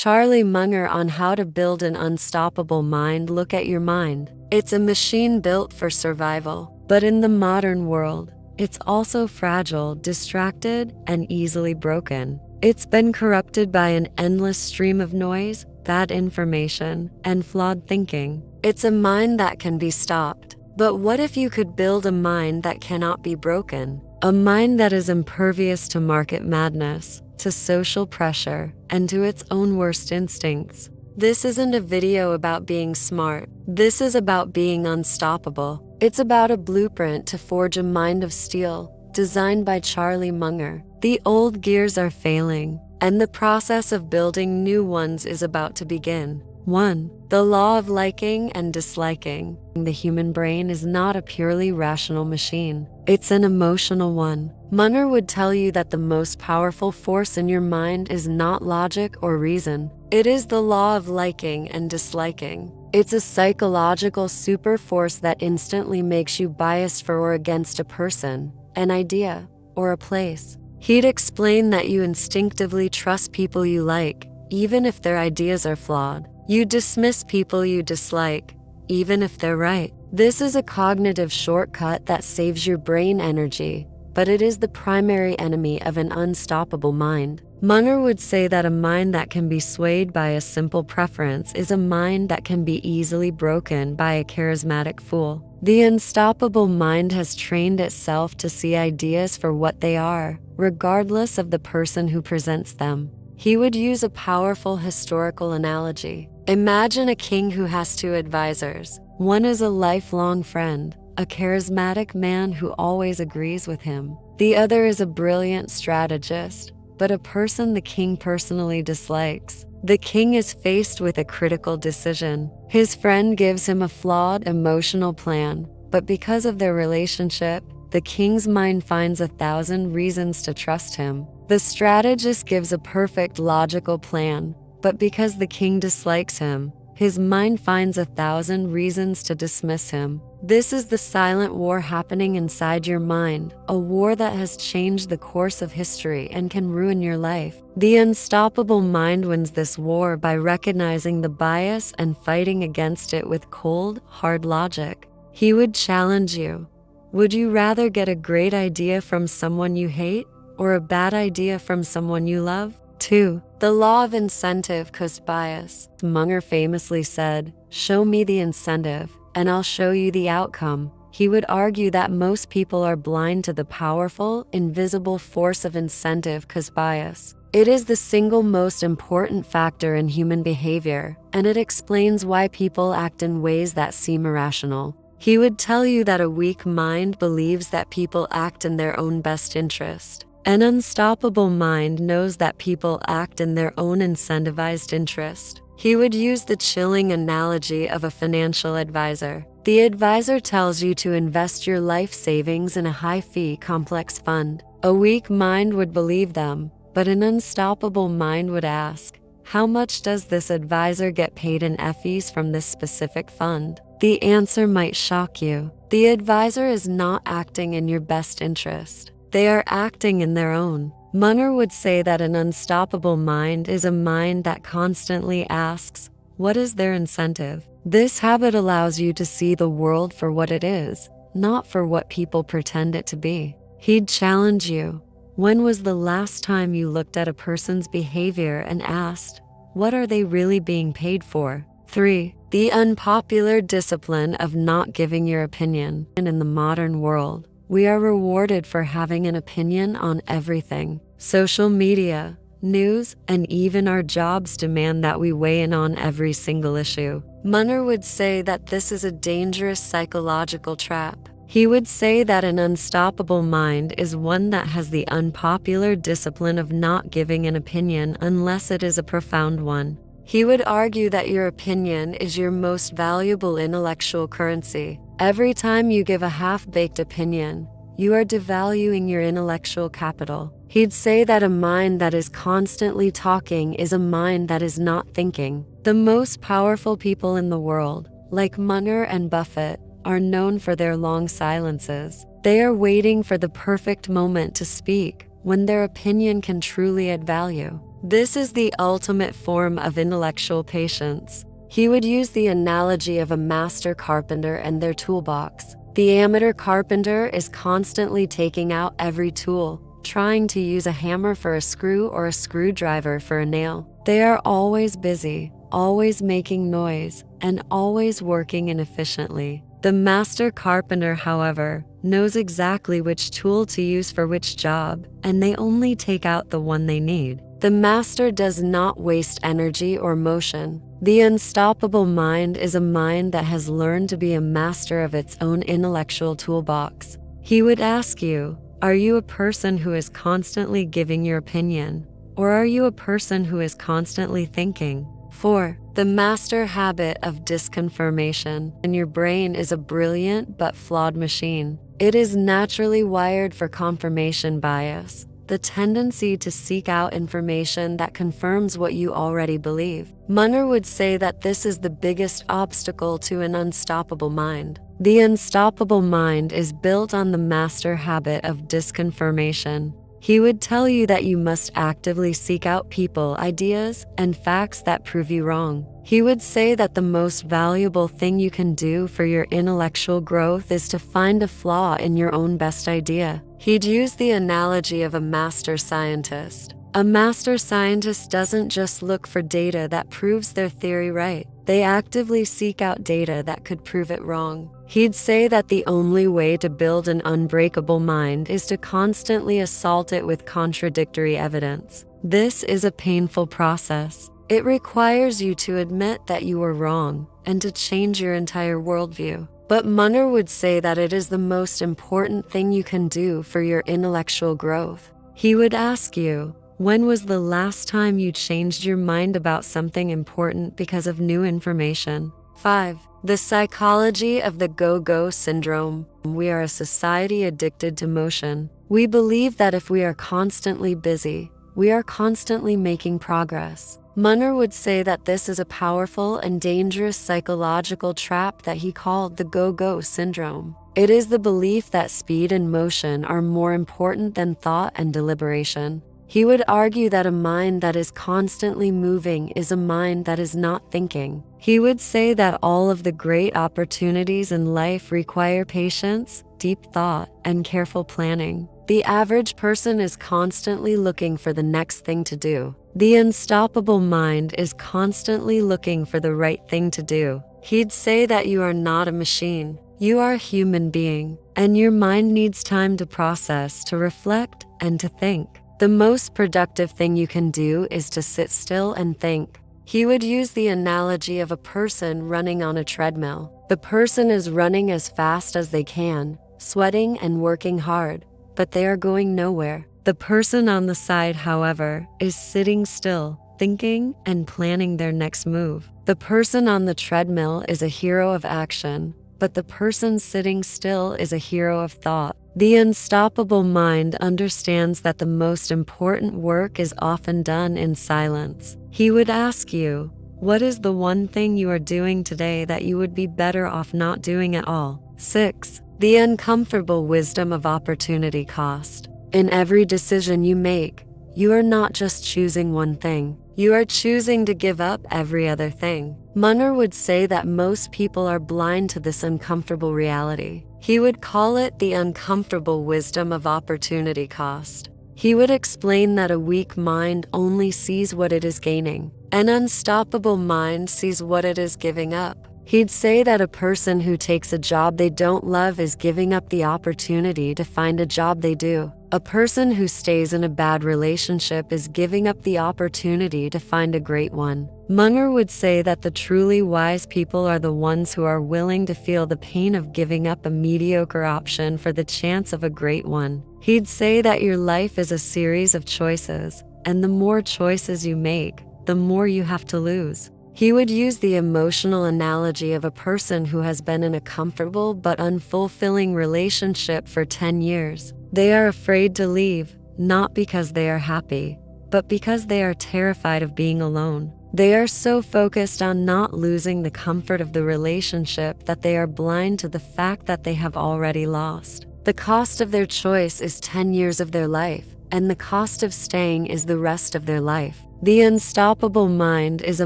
Charlie Munger on how to build an unstoppable mind. Look at your mind. It's a machine built for survival. But in the modern world, it's also fragile, distracted, and easily broken. It's been corrupted by an endless stream of noise, bad information, and flawed thinking. It's a mind that can be stopped. But what if you could build a mind that cannot be broken? A mind that is impervious to market madness, to social pressure, and to its own worst instincts. This isn't a video about being smart. This is about being unstoppable. It's about a blueprint to forge a mind of steel, designed by Charlie Munger. The old gears are failing, and the process of building new ones is about to begin. 1. The law of liking and disliking. The human brain is not a purely rational machine. It's an emotional one. Munger would tell you that the most powerful force in your mind is not logic or reason. It is the law of liking and disliking. It's a psychological super force that instantly makes you biased for or against a person, an idea, or a place. He'd explain that you instinctively trust people you like, even if their ideas are flawed. You dismiss people you dislike, even if they're right. This is a cognitive shortcut that saves your brain energy, but it is the primary enemy of an unstoppable mind. Munger would say that a mind that can be swayed by a simple preference is a mind that can be easily broken by a charismatic fool. The unstoppable mind has trained itself to see ideas for what they are, regardless of the person who presents them. He would use a powerful historical analogy. Imagine a king who has two advisors. One is a lifelong friend, a charismatic man who always agrees with him. The other is a brilliant strategist, but a person the king personally dislikes. The king is faced with a critical decision. His friend gives him a flawed emotional plan, but because of their relationship, the king's mind finds 1,000 reasons to trust him. The strategist gives a perfect logical plan, but because the king dislikes him, his mind finds 1,000 reasons to dismiss him. This is the silent war happening inside your mind, a war that has changed the course of history and can ruin your life. The unstoppable mind wins this war by recognizing the bias and fighting against it with cold, hard logic. He would challenge you. Would you rather get a great idea from someone you hate or a bad idea from someone you love? 2. The law of incentive cost bias. Munger famously said, "Show me the incentive, and I'll show you the outcome." He would argue that most people are blind to the powerful, invisible force of incentive cost bias. It is the single most important factor in human behavior, and it explains why people act in ways that seem irrational. He would tell you that a weak mind believes that people act in their own best interest. An unstoppable mind knows that people act in their own incentivized interest. He would use the chilling analogy of a financial advisor. The advisor tells you to invest your life savings in a high-fee complex fund. A weak mind would believe them, but an unstoppable mind would ask, how much does this advisor get paid in fees from this specific fund? The answer might shock you. The advisor is not acting in your best interest. They are acting in their own. Munger would say that an unstoppable mind is a mind that constantly asks, what is their incentive? This habit allows you to see the world for what it is, not for what people pretend it to be. He'd challenge you. When was the last time you looked at a person's behavior and asked, what are they really being paid for? 3. The unpopular discipline of not giving your opinion. In the modern world, we are rewarded for having an opinion on everything. Social media, news, and even our jobs demand that we weigh in on every single issue. Munger would say that this is a dangerous psychological trap. He would say that an unstoppable mind is one that has the unpopular discipline of not giving an opinion unless it is a profound one. He would argue that your opinion is your most valuable intellectual currency. Every time you give a half-baked opinion, you are devaluing your intellectual capital. He'd say that a mind that is constantly talking is a mind that is not thinking. The most powerful people in the world, like Munger and Buffett, are known for their long silences. They are waiting for the perfect moment to speak, when their opinion can truly add value. This is the ultimate form of intellectual patience. He would use the analogy of a master carpenter and their toolbox. The amateur carpenter is constantly taking out every tool, trying to use a hammer for a screw or a screwdriver for a nail. They are always busy, always making noise, and always working inefficiently. The master carpenter, however, knows exactly which tool to use for which job, and they only take out the one they need. The master does not waste energy or motion. The unstoppable mind is a mind that has learned to be a master of its own intellectual toolbox. He would ask you, are you a person who is constantly giving your opinion, or are you a person who is constantly thinking? 4. The master habit of disconfirmation. And your brain is a brilliant but flawed machine. It is naturally wired for confirmation bias, the tendency to seek out information that confirms what you already believe. Munger would say that this is the biggest obstacle to an unstoppable mind. The unstoppable mind is built on the master habit of disconfirmation. He would tell you that you must actively seek out people, ideas, and facts that prove you wrong. He would say that the most valuable thing you can do for your intellectual growth is to find a flaw in your own best idea. He'd use the analogy of a master scientist. A master scientist doesn't just look for data that proves their theory right. They actively seek out data that could prove it wrong. He'd say that the only way to build an unbreakable mind is to constantly assault it with contradictory evidence. This is a painful process. It requires you to admit that you were wrong and to change your entire worldview. But Munger would say that it is the most important thing you can do for your intellectual growth. He would ask you, when was the last time you changed your mind about something important because of new information? 5. The psychology of the go-go syndrome. We are a society addicted to motion. We believe that if we are constantly busy, we are constantly making progress. Munger would say that this is a powerful and dangerous psychological trap that he called the go-go syndrome. It is the belief that speed and motion are more important than thought and deliberation. He would argue that a mind that is constantly moving is a mind that is not thinking. He would say that all of the great opportunities in life require patience, deep thought, and careful planning. The average person is constantly looking for the next thing to do. The unstoppable mind is constantly looking for the right thing to do. He'd say that you are not a machine. You are a human being, and your mind needs time to process, to reflect, and to think. The most productive thing you can do is to sit still and think. He would use the analogy of a person running on a treadmill. The person is running as fast as they can, sweating and working hard, but they are going nowhere. The person on the side, however, is sitting still, thinking and planning their next move. The person on the treadmill is a hero of action, but the person sitting still is a hero of thought. The unstoppable mind understands that the most important work is often done in silence. He would ask you, what is the one thing you are doing today that you would be better off not doing at all? 6. The uncomfortable wisdom of opportunity cost. In every decision you make, you are not just choosing one thing. You are choosing to give up every other thing. Munger would say that most people are blind to this uncomfortable reality. He would call it the uncomfortable wisdom of opportunity cost. He would explain that a weak mind only sees what it is gaining. An unstoppable mind sees what it is giving up. He'd say that a person who takes a job they don't love is giving up the opportunity to find a job they do. A person who stays in a bad relationship is giving up the opportunity to find a great one. Munger would say that the truly wise people are the ones who are willing to feel the pain of giving up a mediocre option for the chance of a great one. He'd say that your life is a series of choices, and the more choices you make, the more you have to lose. He would use the emotional analogy of a person who has been in a comfortable but unfulfilling relationship for 10 years. They are afraid to leave, not because they are happy, but because they are terrified of being alone. They are so focused on not losing the comfort of the relationship that they are blind to the fact that they have already lost. The cost of their choice is 10 years of their life, and the cost of staying is the rest of their life. The unstoppable mind is a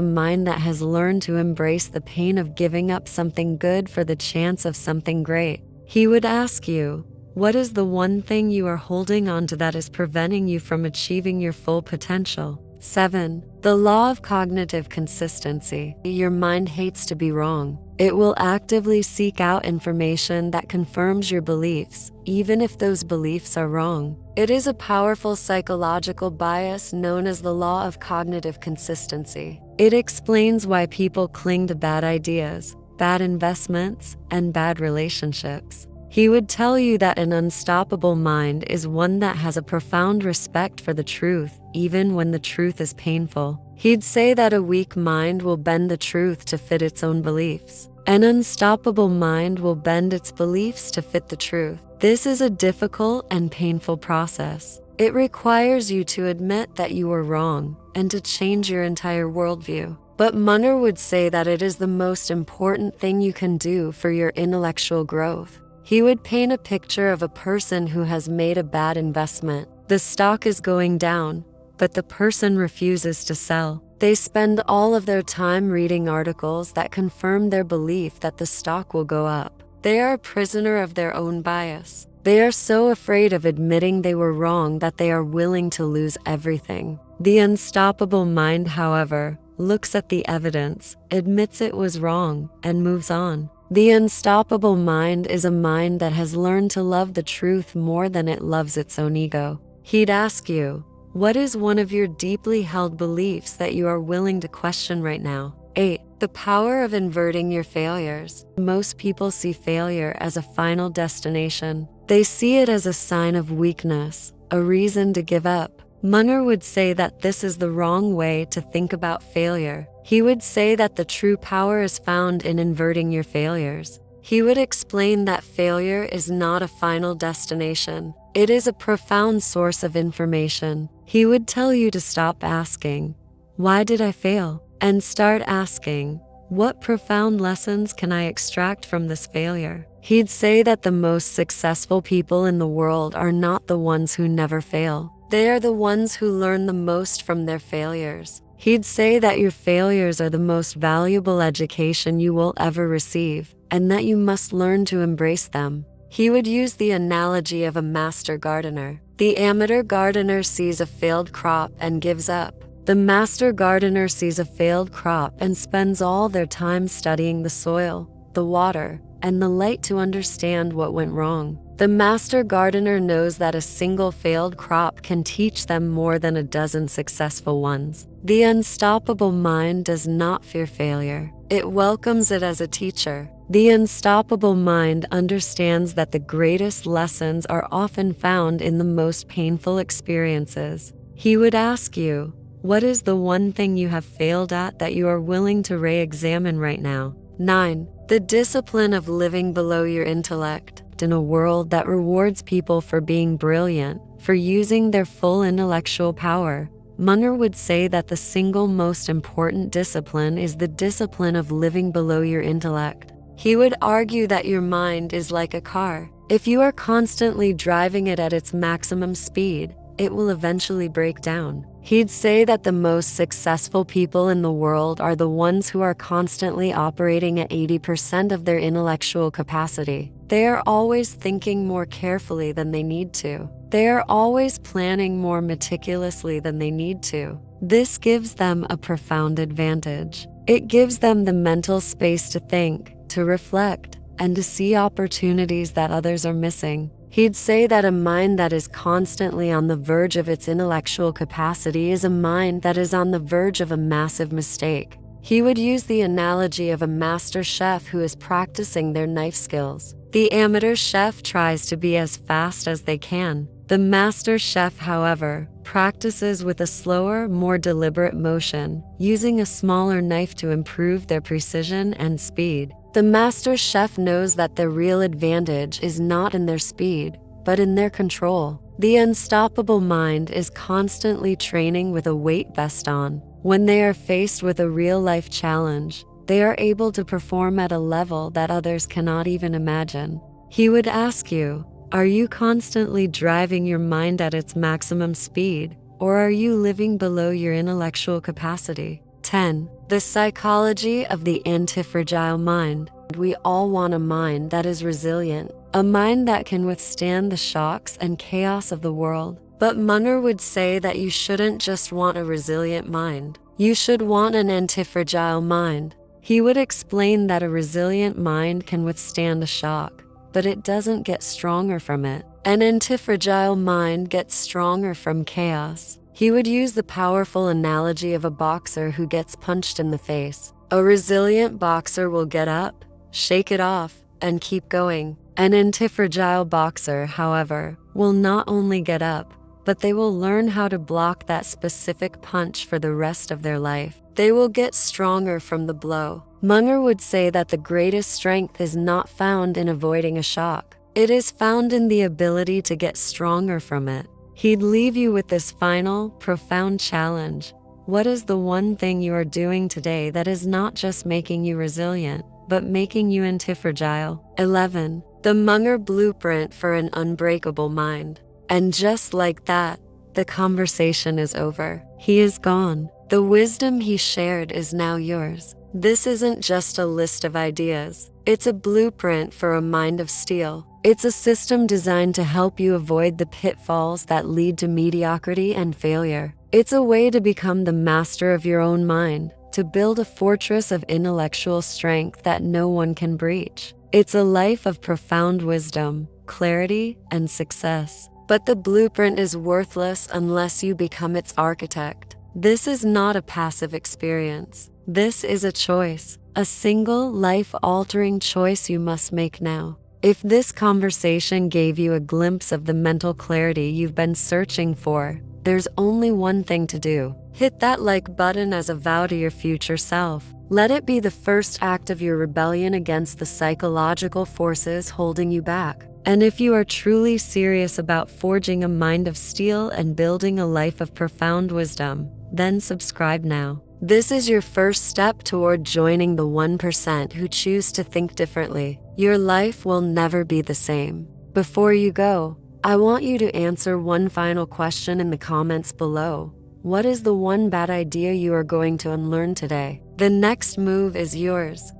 mind that has learned to embrace the pain of giving up something good for the chance of something great. He would ask you, what is the one thing you are holding on to that is preventing you from achieving your full potential? 7. The law of cognitive consistency. Your mind hates to be wrong. It will actively seek out information that confirms your beliefs, even if those beliefs are wrong. It is a powerful psychological bias known as the law of cognitive consistency. It explains why people cling to bad ideas, bad investments, and bad relationships. He would tell you that an unstoppable mind is one that has a profound respect for the truth, even when the truth is painful. He'd say that a weak mind will bend the truth to fit its own beliefs. An unstoppable mind will bend its beliefs to fit the truth. This is a difficult and painful process. It requires you to admit that you were wrong and to change your entire worldview. But Munger would say that it is the most important thing you can do for your intellectual growth. He would paint a picture of a person who has made a bad investment. The stock is going down, but the person refuses to sell. They spend all of their time reading articles that confirm their belief that the stock will go up. They are a prisoner of their own bias. They are so afraid of admitting they were wrong that they are willing to lose everything. The unstoppable mind, however, looks at the evidence, admits it was wrong, and moves on. The unstoppable mind is a mind that has learned to love the truth more than it loves its own ego. He'd ask you, what is one of your deeply held beliefs that you are willing to question right now? 8. The power of inverting your failures. Most people see failure as a final destination. They see it as a sign of weakness, a reason to give up. Munger would say that this is the wrong way to think about failure. He would say that the true power is found in inverting your failures. He would explain that failure is not a final destination. It is a profound source of information. He would tell you to stop asking, "Why did I fail?" and start asking, "What profound lessons can I extract from this failure?" He'd say that the most successful people in the world are not the ones who never fail. They are the ones who learn the most from their failures. He'd say that your failures are the most valuable education you will ever receive, and that you must learn to embrace them. He would use the analogy of a master gardener. The amateur gardener sees a failed crop and gives up. The master gardener sees a failed crop and spends all their time studying the soil, the water, and the light to understand what went wrong. The master gardener knows that a single failed crop can teach them more than a dozen successful ones. The unstoppable mind does not fear failure. It welcomes it as a teacher. The unstoppable mind understands that the greatest lessons are often found in the most painful experiences. He would ask you, what is the one thing you have failed at that you are willing to re-examine right now? 9. The discipline of living below your intellect. In a world that rewards people for being brilliant, for using their full intellectual power, Munger would say that the single most important discipline is the discipline of living below your intellect. He would argue that your mind is like a car. If you are constantly driving it at its maximum speed, it will eventually break down. He'd say that the most successful people in the world are the ones who are constantly operating at 80% of their intellectual capacity. They are always thinking more carefully than they need to. They are always planning more meticulously than they need to. This gives them a profound advantage. It gives them the mental space to think, to reflect, and to see opportunities that others are missing. He'd say that a mind that is constantly on the verge of its intellectual capacity is a mind that is on the verge of a massive mistake. He would use the analogy of a master chef who is practicing their knife skills. The amateur chef tries to be as fast as they can. The master chef, however, practices with a slower, more deliberate motion, using a smaller knife to improve their precision and speed. The master chef knows that their real advantage is not in their speed, but in their control. The unstoppable mind is constantly training with a weight vest on. When they are faced with a real-life challenge, they are able to perform at a level that others cannot even imagine. He would ask you, are you constantly driving your mind at its maximum speed, or are you living below your intellectual capacity? 10. The psychology of the antifragile mind. We all want a mind that is resilient, a mind that can withstand the shocks and chaos of the world. But Munger would say that you shouldn't just want a resilient mind. You should want an antifragile mind. He would explain that a resilient mind can withstand a shock, but it doesn't get stronger from it. An antifragile mind gets stronger from chaos. He would use the powerful analogy of a boxer who gets punched in the face. A resilient boxer will get up, shake it off, and keep going. An antifragile boxer, however, will not only get up, but they will learn how to block that specific punch for the rest of their life. They will get stronger from the blow. Munger would say that the greatest strength is not found in avoiding a shock. It is found in the ability to get stronger from it. He'd leave you with this final, profound challenge. What is the one thing you are doing today that is not just making you resilient, but making you antifragile? 11. The Munger blueprint for an unbreakable mind. And just like that, the conversation is over. He is gone. The wisdom he shared is now yours. This isn't just a list of ideas. It's a blueprint for a mind of steel. It's a system designed to help you avoid the pitfalls that lead to mediocrity and failure. It's a way to become the master of your own mind, to build a fortress of intellectual strength that no one can breach. It's a life of profound wisdom, clarity, and success. But the blueprint is worthless unless you become its architect. This is not a passive experience. This is a choice, a single life-altering choice you must make now. If this conversation gave you a glimpse of the mental clarity you've been searching for, there's only one thing to do. Hit that like button as a vow to your future self. Let it be the first act of your rebellion against the psychological forces holding you back. And if you are truly serious about forging a mind of steel and building a life of profound wisdom, then subscribe now. This is your first step toward joining the 1% who choose to think differently. Your life will never be the same. Before you go, I want you to answer one final question in the comments below. What is the one bad idea you are going to unlearn today? The next move is yours.